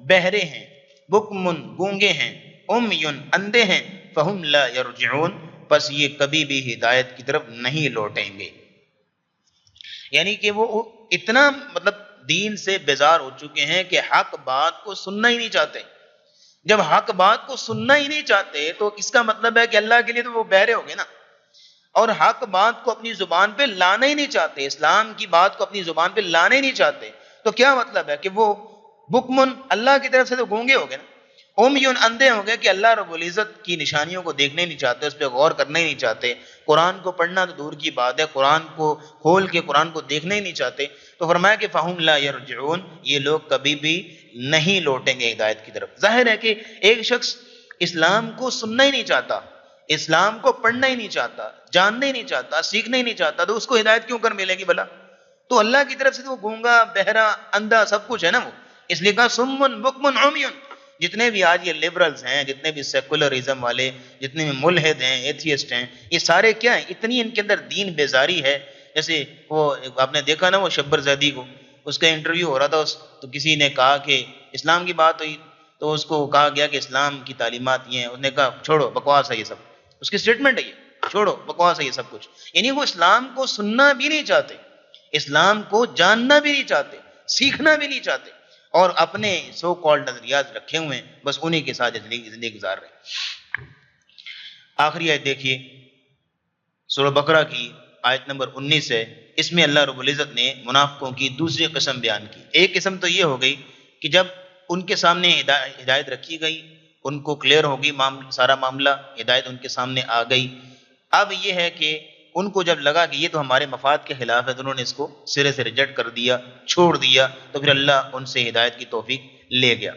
بہرے ہیں، بکمن، گونگے ہیں، امیون، اندھے ہیں، فہم لا یرجعون، پس یہ کبھی بھی ہدایت کی طرف نہیں لوٹیں گے۔ یعنی کہ وہ اتنا مطلب دین سے بیزار ہو چکے ہیں کہ حق بات کو سننا ہی نہیں چاہتے۔ جب حق بات کو سننا ہی نہیں چاہتے تو اس کا مطلب ہے کہ اللہ کے لیے تو وہ بہرے ہو گئے نا، اور حق بات کو اپنی زبان پہ لانا ہی نہیں چاہتے، اسلام کی بات کو اپنی زبان پہ لانا ہی نہیں چاہتے، تو کیا مطلب ہے کہ وہ بکمن، اللہ کی طرف سے تو گونگے ہو گئے نا، امیون، اندھے ہو گئے کہ اللہ رب العزت کی نشانیوں کو دیکھنے نہیں چاہتے، اس پہ غور کرنا ہی نہیں چاہتے، قرآن کو پڑھنا تو دور کی بات ہے، قرآن کو کھول کے قرآن کو دیکھنا ہی نہیں چاہتے۔ تو فرمایا کہ فہم لا یرجعون، یہ لوگ کبھی بھی نہیں لوٹیں گے ہدایت کی طرف۔ ظاہر ہے کہ ایک شخص اسلام کو سننا ہی نہیں چاہتا، اسلام کو پڑھنا ہی نہیں چاہتا، جاننا ہی نہیں چاہتا، سیکھنا ہی نہیں چاہتا، تو اس کو ہدایت کیوں کر ملے گی بھلا؟ تو اللہ کی طرف سے تو وہ گونگا، بہرا، اندھا سب کچھ ہے نا وہ، اس لیے کہا سمن بکمن عمیون۔ جتنے بھی آج یہ لبرلز ہیں، جتنے بھی سیکولرزم والے، جتنے بھی ملحد ہیں، ایتھیسٹ ہیں، یہ سارے کیا ہیں، اتنی ان کے اندر دین بیزاری ہے۔ جیسے وہ آپ نے دیکھا نا وہ شبر زیدی کو، اس کا انٹرویو ہو رہا تھا، تو کسی نے کہا کہ اسلام کی بات ہوئی، تو اس کو کہا گیا کہ اسلام کی تعلیمات یہ ہیں، اس نے کہا چھوڑو بکواس ہے یہ سب، اس کی سٹیٹمنٹ ہے یہ، چھوڑو بکواس ہے یہ سب کچھ۔ یعنی وہ اسلام کو سننا بھی نہیں چاہتے، اسلام کو جاننا بھی نہیں چاہتے، سیکھنا بھی نہیں چاہتے، اور اپنے سو کالڈ نظریات رکھے ہوئے ہیں، بس انہی کے ساتھ زندگی گزار رہے ہیں۔ آخری آیت دیکھیے سورہ بقرہ کی آیت نمبر 19 ہے، اس میں اللہ رب العزت نے منافقوں کی دوسری قسم بیان کی۔ ایک قسم تو یہ ہو گئی کہ جب ان کے سامنے ہدایت رکھی گئی، ان کو کلیئر ہوگی سارا معاملہ، ہدایت ان کے سامنے آ گئی، اب یہ ہے کہ ان کو جب لگا کہ یہ تو ہمارے مفاد کے خلاف ہے، تو انہوں نے اس کو سرے سے ریجیکٹ کر دیا، چھوڑ دیا، تو پھر اللہ ان سے ہدایت کی توفیق لے گیا۔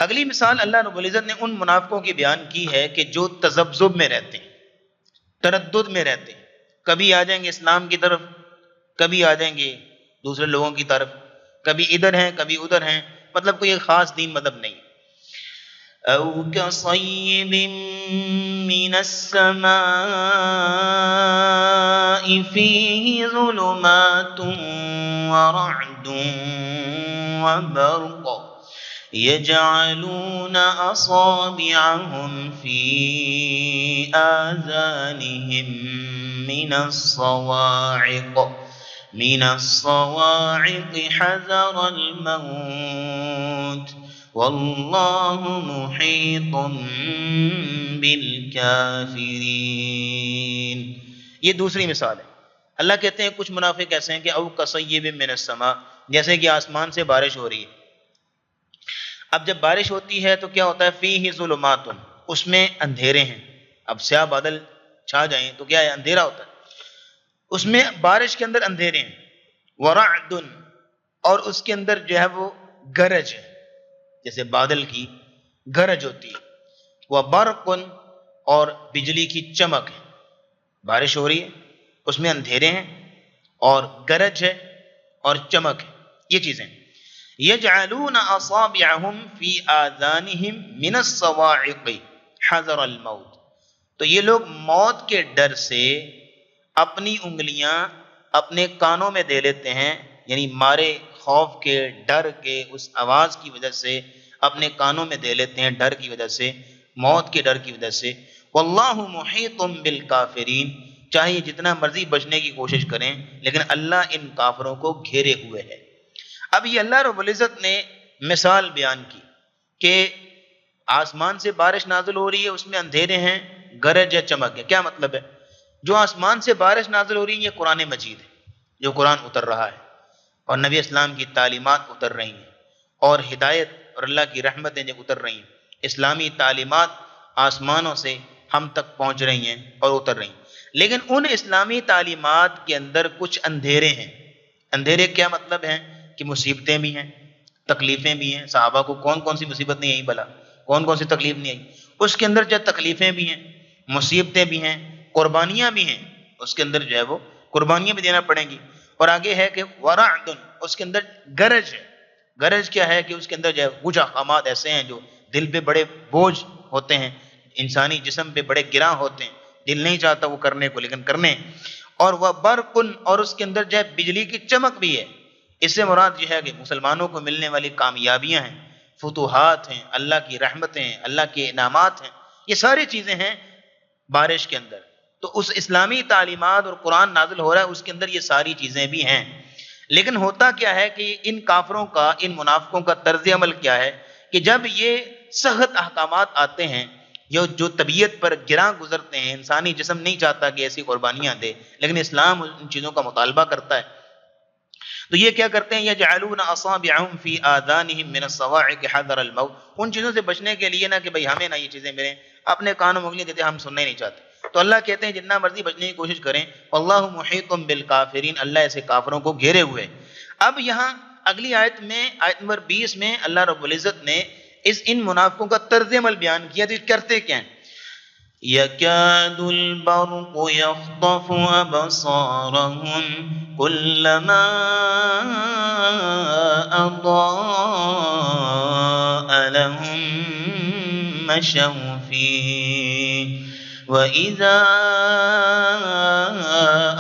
اگلی مثال اللہ رب العزت نے ان منافقوں کی بیان کی ہے کہ جو تذبذب میں رہتے ہیں، تردد میں رہتے ہیں، کبھی آ جائیں گے اسلام کی طرف، کبھی آ جائیں گے دوسرے لوگوں کی طرف، کبھی ادھر ہیں کبھی ادھر ہیں، مطلب کوئی خاص دین مذہب نہیں۔ أَوْ كَصَيِّبٍ مِّنَ السَّمَاءِ فِيهِ ظُلُمَاتٌ وَرَعْدٌ وَبَرْقٌ يجعلون أصابعهم في آذانهم من الصواعق حذر الموت واللہ محیط بالکافرین۔ یہ دوسری مثال ہے۔ اللہ کہتے ہیں کچھ منافق ایسے ہیں کہ او کصیب من السماء، جیسے کہ آسمان سے بارش ہو رہی ہے۔ اب جب بارش ہوتی ہے تو کیا ہوتا ہے؟ فیہ ظلمات، اس میں اندھیرے ہیں۔ اب سیاہ بادل چھا جائیں تو کیا ہے؟ اندھیرا ہوتا ہے۔ اس میں بارش کے اندر اندھیرے ہیں۔ ورعد، اور اس کے اندر جو ہے وہ گرج ہے، جیسے بادل کی گرج ہوتی ہے۔ وبرق، اور بجلی کی چمک ہے۔ بارش ہو رہی ہے، اس میں اندھیرے ہیں اور گرج ہے اور چمک ہے، یہ چیزیں۔ یجعلون اصابعهم فی آذانهم من الصواعق حذر الموت، تو یہ لوگ موت کے ڈر سے اپنی انگلیاں اپنے کانوں میں دے لیتے ہیں، یعنی مارے خوف کے، ڈر کے، اس آواز کی وجہ سے اپنے کانوں میں دے لیتے ہیں، ڈر کی وجہ سے، موت کے ڈر کی وجہ سے۔ واللہ محیط بالکافرین، چاہے جتنا مرضی بچنے کی کوشش کریں لیکن اللہ ان کافروں کو گھیرے ہوئے ہے۔ اب یہ اللہ رب العزت نے مثال بیان کی کہ آسمان سے بارش نازل ہو رہی ہے، اس میں اندھیرے ہیں، گرج ہے، چمک ہے۔ کیا مطلب ہے؟ جو آسمان سے بارش نازل ہو رہی ہے یہ قرآن مجید ہے، جو قرآن اتر رہا ہے اور نبی اسلام کی تعلیمات اتر رہی ہیں اور ہدایت اور اللہ کی رحمتیں جب اتر رہی ہیں، اسلامی تعلیمات آسمانوں سے ہم تک پہنچ رہی ہیں اور اتر رہی ہیں۔ لیکن ان اسلامی تعلیمات کے اندر کچھ اندھیرے ہیں۔ اندھیرے کیا مطلب ہیں؟ کہ مصیبتیں بھی ہیں، تکلیفیں بھی ہیں۔ صحابہ کو کون کون سی مصیبت نہیں آئی بلا؟ کون کون سی تکلیف نہیں آئی؟ اس کے اندر جو تکلیفیں بھی ہیں، مصیبتیں بھی ہیں، قربانیاں بھی ہیں، اس کے اندر جو ہے وہ قربانیاں بھی دینا پڑیں گی۔ اور آگے ہے کہ ورعد، اس کے اندر گرج ہے۔ گرج کیا ہے؟ کہ اس کے اندر جو ہے کچھ احکامات ایسے ہیں جو دل پہ بڑے بوجھ ہوتے ہیں، انسانی جسم پہ بڑے گراں ہوتے ہیں، دل نہیں چاہتا وہ کرنے کو لیکن کرنے۔ اور وہ برق، اور اس کے اندر جو ہے بجلی کی چمک بھی ہے۔ اس سے مراد یہ ہے کہ مسلمانوں کو ملنے والی کامیابیاں ہیں، فتوحات ہیں، اللہ کی رحمتیں ہیں، اللہ کے انعامات ہیں، یہ ساری چیزیں ہیں بارش کے اندر۔ تو اس اسلامی تعلیمات اور قرآن نازل ہو رہا ہے، اس کے اندر یہ ساری چیزیں بھی ہیں۔ لیکن ہوتا کیا ہے کہ ان کافروں کا، ان منافقوں کا طرز عمل کیا ہے کہ جب یہ سخت احکامات آتے ہیں، جو طبیعت پر گراں گزرتے ہیں، انسانی جسم نہیں چاہتا کہ ایسی قربانیاں دے لیکن اسلام ان چیزوں کا مطالبہ کرتا ہے، تو یہ کیا کرتے ہیں؟ یجعلون اصابعهم فی آذانهم من الصواعق حذر الموت، ان چیزوں سے بچنے کے لیے نا کہ بھئی ہمیں نا یہ چیزیں ملیں، اپنے کانوں میں انگلی دیتے ہم سننا ہی نہیں چاہتے۔ تو اللہ کہتے ہیں جتنا مرضی بچنے کی کوشش کریں، واللہ محیط بالکافرین، اللہ ایسے کافروں کو گھیرے ہوئے۔ اب یہاں اگلی آیت میں، آیت نمبر 20 میں اللہ رب العزت نے ان منافقوں کا طرز عمل بیان کیا، تو کرتے کیا ہیں؟ يكاد البرق يخطف أبصارهم كلما أضاء لهم مشوا فيه وإذا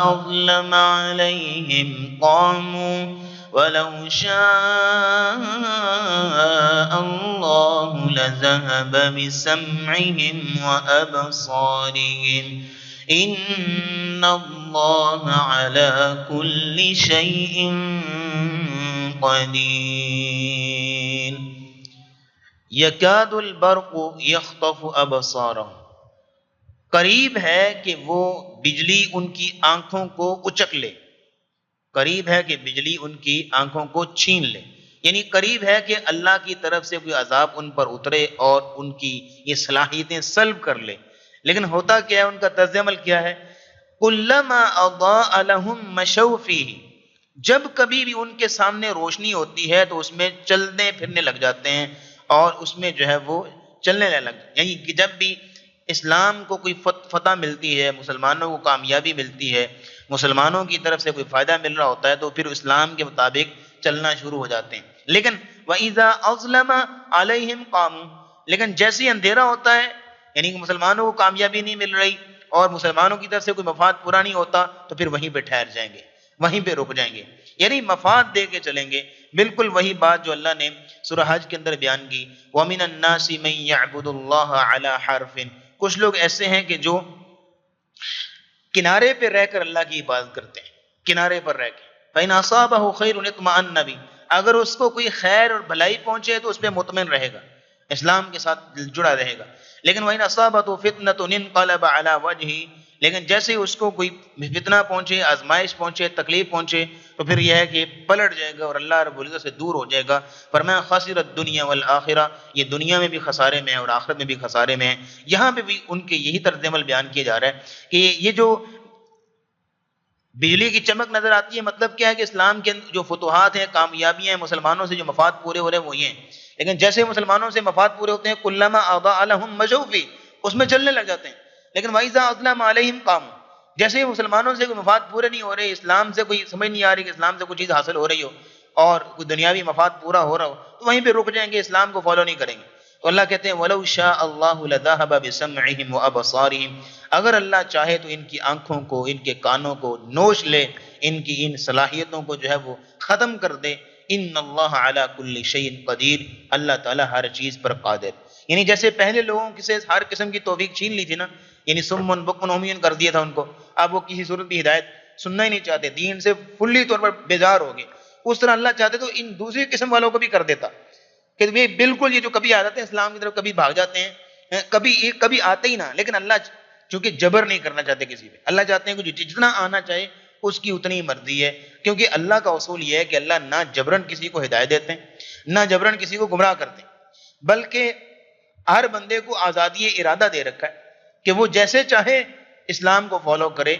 أظلم عليهم قاموا وَلَوْ شَاءَ اللَّهُ لَذَهَبَ بِسَمْعِهِمْ وَأَبْصَارِهِمْ إِنَّ اللَّهَ عَلَى كُلِّ شَيْءٍ قَدِيرٌ۔ يَكَادُ الْبَرْقُ يَخْطَفُ أَبْصَارَهُمْ، قریب ہے کہ وہ بجلی ان کی آنکھوں کو اچک لے، قریب ہے کہ بجلی ان کی آنکھوں کو چھین لے، یعنی قریب ہے کہ اللہ کی طرف سے کوئی عذاب ان پر اترے اور ان کی یہ صلاحیتیں سلب کر لے۔ لیکن ہوتا کیا ہے؟ ان کا طرز عمل کیا ہے؟ کلما اضاء لهم مشوا فيه، جب کبھی بھی ان کے سامنے روشنی ہوتی ہے تو اس میں چلنے پھرنے لگ جاتے ہیں اور اس میں جو ہے وہ چلنے لگ، یعنی کہ جب بھی اسلام کو کوئی فتح ملتی ہے، مسلمانوں کو کامیابی ملتی ہے، مسلمانوں کی طرف سے کوئی فائدہ مل رہا ہوتا ہے تو پھر اسلام کے مطابق چلنا شروع ہو جاتے ہیں۔ لیکن وَإِذَا أَظْلَمَ عَلَيْهِمْ قَامُوا، لیکن جیسے اندھیرا ہوتا ہے، یعنی کہ مسلمانوں کو کامیابی نہیں مل رہی اور مسلمانوں کی طرف سے کوئی مفاد پورا نہیں ہوتا تو پھر وہیں پہ ٹھہر جائیں گے، وہیں پہ رک جائیں گے، یعنی مفاد دے کے چلیں گے، بالکل وہی بات جو اللہ نے سورہ حج کے اندر بیان کی، وَمِنَ النَّاسِ مَن يَعْبُدُ اللَّهَ عَلَى حَرْفٍ، کچھ لوگ ایسے ہیں کہ جو کنارے پہ رہ کر اللہ کی عبادت کرتے ہیں، کنارے پر رہ کے، فَإِنْ أَصَابَهُ خَيْرٌ اطْمَأَنَّ بِهِ، اگر اس کو کوئی خیر اور بھلائی پہنچے تو اس پہ مطمئن رہے گا، اسلام کے ساتھ جڑا رہے گا، لیکن وَإِنْ أَصَابَتْهُ فِتْنَةٌ انقلب علی وجهہ، لیکن جیسے اس کو کوئی فتنہ پہنچے، آزمائش پہنچے، تکلیف پہنچے، تو پھر یہ ہے کہ پلٹ جائے گا اور اللہ رب العزت سے دور ہو جائے گا۔ فرمایا خسر الدنیا والآخرہ، یہ دنیا میں بھی خسارے میں ہے اور آخرت میں بھی خسارے میں ہے۔ یہاں پہ بھی ان کے یہی طرز عمل بیان کیا جا رہا ہے کہ یہ جو بجلی کی چمک نظر آتی ہے، مطلب کیا ہے کہ اسلام کے جو فتوحات ہیں، کامیابیاں ہیں، مسلمانوں سے جو مفاد پورے ہو رہے ہیں وہ یہ ہیں، لیکن جیسے مسلمانوں سے مفاد پورے ہوتے ہیں کلما اضاء لهم مشوا فی، اس میں چلنے لگ جاتے ہیں، لیکن وَإِذَا أَظْلَمَ عَلَيْهِمْ قَامُوا، جیسے ہی مسلمانوں سے کوئی مفاد پورے نہیں ہو رہے، اسلام سے کوئی سمجھ نہیں آ رہی کہ اسلام سے کوئی چیز حاصل ہو رہی ہو اور کوئی دنیاوی مفاد پورا ہو رہا ہو، تو وہیں پہ رک جائیں گے، اسلام کو فالو نہیں کریں گے۔ تو اللہ کہتے ہیں وَلَوْ شَاءَ اللَّهُ لَذَهَبَ بِسَمْعِهِمْ وَأَبْصَارِهِمْ، اگر اللہ چاہے تو ان کی آنکھوں کو، ان کے کانوں کو نوچ لے، ان کی ان صلاحیتوں کو جو ہے وہ ختم کر دے۔ ان اللہ علی کل شیء قدیر، اللہ تعالیٰ ہر چیز پر قادر، یعنی جیسے پہلے لوگوں سے ہر قسم کی توفیق چھین لی تھی نا، یعنی سمن بکمن عمیٌ کر دیا تھا ان کو، اب وہ کسی صورت بھی ہدایت سننا ہی نہیں چاہتے، دین سے فلی طور پر بیزار ہو گئے، اس طرح اللہ چاہتے تو ان دوسری قسم والوں کو بھی کر دیتا کہ یہ بالکل یہ جو کبھی آ جاتے ہیں اسلام کی طرف، کبھی بھاگ جاتے ہیں، کبھی آتے ہی نہ، لیکن اللہ چونکہ جبر نہیں کرنا چاہتے کسی پہ، اللہ چاہتے ہیں کہ جتنا آنا چاہے اس کی اتنی مرضی ہے، کیونکہ اللہ کا اصول یہ ہے کہ اللہ نہ جبرن کسی کو ہدایت دیتے ہیں، نہ جبرن کسی کو گمراہ کرتے ہیں، بلکہ ہر بندے کو آزادی ارادہ دے رکھا ہے کہ وہ جیسے چاہے اسلام کو فالو کرے،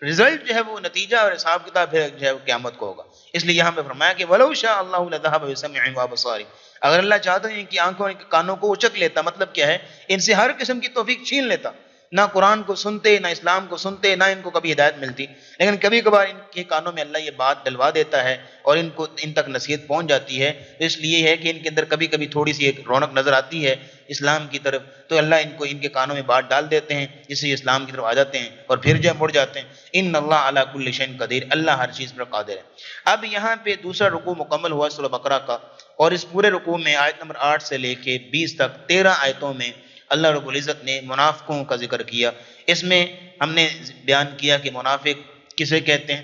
رزلٹ جو ہے وہ نتیجہ اور حساب کتاب جو ہے وہ قیامت کو ہوگا۔ اس لیے یہاں پہ فرمایا کہ وَلَوْ شَاءَ اللَّهُ لَذَهَبَ بِسَمْعِهِمْ وَأَبْصَارِهِمْ، اگر اللہ چاہتا ہے ان کی آنکھوں اور ان کے کانوں کو اچک لیتا، مطلب کیا ہے ان سے ہر قسم کی توفیق چھین لیتا، نہ قرآن کو سنتے، نہ اسلام کو سنتے، نہ ان کو کبھی ہدایت ملتی، لیکن کبھی کبھار ان کے کانوں میں اللہ یہ بات ڈلوا دیتا ہے اور ان تک نصیحت پہنچ جاتی ہے، اس لیے ہے کہ ان کے اندر کبھی کبھی تھوڑی سی ایک رونق نظر آتی ہے اسلام کی طرف، تو اللہ ان کو ان کے کانوں میں بات ڈال دیتے ہیں جس سے یہ اسلام کی طرف آ جاتے ہیں اور پھر جو مڑ جاتے ہیں۔ ان اللہ علی کل شیء قدیر، اللہ ہر چیز پر قادر ہے۔ اب یہاں پہ دوسرا رکوع مکمل ہوا سورہ بقرہ کا، اور اس پورے رکوع میں آیت نمبر 8 سے لے کے 20 تک 13 آیتوں میں اللہ رب العزت نے منافقوں کا ذکر کیا۔ اس میں ہم نے بیان کیا کہ منافق کسے کہتے ہیں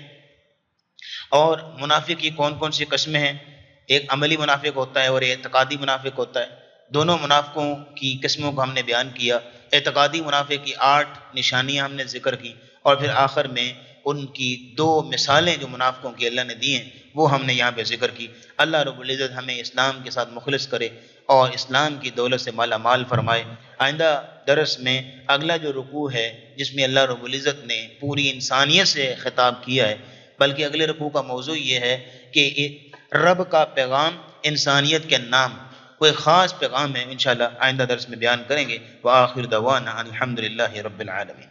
اور منافق کی کون کون سی قسمیں ہیں، ایک عملی منافق ہوتا ہے اور ایک اعتقادی منافق ہوتا ہے۔ دونوں منافقوں کی قسموں کو ہم نے بیان کیا، اعتقادی منافق کی 8 نشانیاں ہم نے ذکر کی، اور پھر آخر میں ان کی 2 مثالیں جو منافقوں کی اللہ نے دی ہیں وہ ہم نے یہاں پہ ذکر کی۔ اللہ رب العزت ہمیں اسلام کے ساتھ مخلص کرے اور اسلام کی دولت سے مالا مال فرمائے۔ آئندہ درس میں اگلا جو رکوع ہے جس میں اللہ رب العزت نے پوری انسانیت سے خطاب کیا ہے، بلکہ اگلے رکوع کا موضوع یہ ہے کہ رب کا پیغام انسانیت کے نام، کوئی خاص پیغام ہے، انشاءاللہ آئندہ درس میں بیان کریں گے۔ وآخر دعوانا الحمدللہ رب العالمین۔